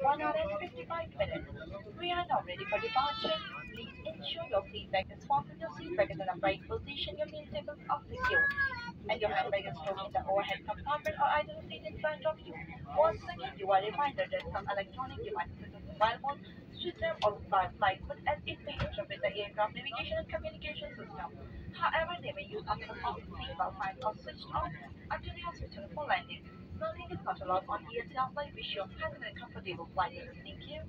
1 hour and 55 minutes. We are now ready for departure. Please ensure your seat belt is fastened, your seat belt is in a right position, your meal tables are secure, and your handbag is stored in the overhead compartment or either the seat in front of you. Once again, you are reminded that some electronic devices such as mobile phones, switch or flight mode as it may interrupt the aircraft navigation and communication system. However, they may use up to the seatbelt signs or switched off until you have switched for landing. Smoking is not allowed on ESL flight. Wish you a pleasant and comfortable flight. Thank you.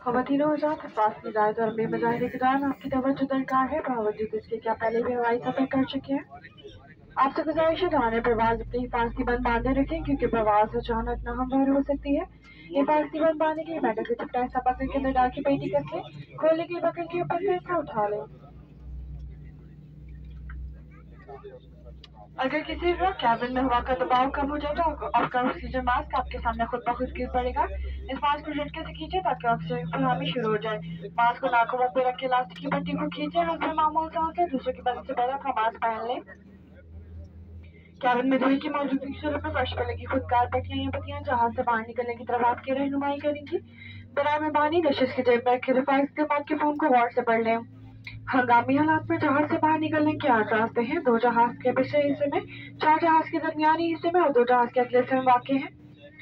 ख़वातीन और हज़रात, अल्फाज़ की हिदायत और बेमज़ाहिर के दौरान आपकी तवज्जो दरकार है। बावजूद इसके क्या पहले भी हवाई सफ़र कर चुके हैं? आपसे गुजारिश है दौरान प्रवास अपनी हिफाजती बंद बांधे रखें, क्योंकि प्रवास अचानक नाहमवार हो सकती है। हिफाजती बंद बांधने के लिए बैठक से चिपटा हिस्सा पकड़ के अंदर डाल के पेटी कस लें। खोलने के लिए पकड़ के ऊपर से हिस्सा उठा लें। अगर किसी वक्त कैबिन में हवा का दबाव कम हो जाए तो आपका ऑक्सीजन मास्क आपके सामने खुद ब खुद गिर पड़ेगा। इस मास्क को झटके से खींचे ताकि ऑक्सीजन फैलानी शुरू हो जाए। मास्क को नाकों मुंह पे रख के इलास्टिक की पट्टी को खींचे, हाथ में मामूल सांस लें, दूसरों की मदद से पहले अपना मास्क पहन लें। कैबिन में धुएं की मौजूदगी की सूरत में फर्श पर लगी खुदकार पट्टियां या पत्तियां जहाज से बाहर निकलने की तरफ आपकी रहनुमाई करेंगी। बराए मेहरबानी नशिश की जेब में रखे रफाइज के बाद के फोन को गौर से पढ़ लें। हंगामी हालात में जहाज से बाहर निकलने के 8 रास्ते हैं। 2 जहाज के पिछले हिस्से में, 4 जहाज के दरमियानी हिस्से में और 2 जहाज के अगले हिस्से में वाक़ है।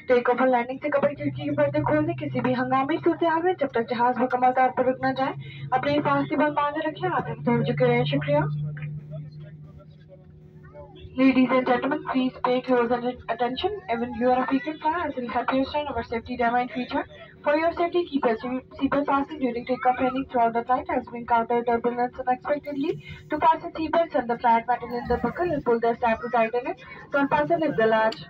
टेक ऑफ और लैंडिंग से कबल खिड़की के पर्दे खोल दें। किसी भी हंगामी सूरत हाल में जब तक जहाज मुकम्मल तौर पर रुक न जाए अपनी हिफाजती बंद बांधे रखें। आगे की तरफ झुके रहें। शुक्रिया। Ladies and gentlemen, please pay close attention. Even you are a frequent flyer, as we have placed on our safety domain feature. For your safety, keep your seatbelt fastened during takeoff landing throughout the flight as we encounter turbulence unexpectedly. To fasten seatbelts and the flight matter in the buckle and pull the strap to tighten it. Don't fasten lift the latch.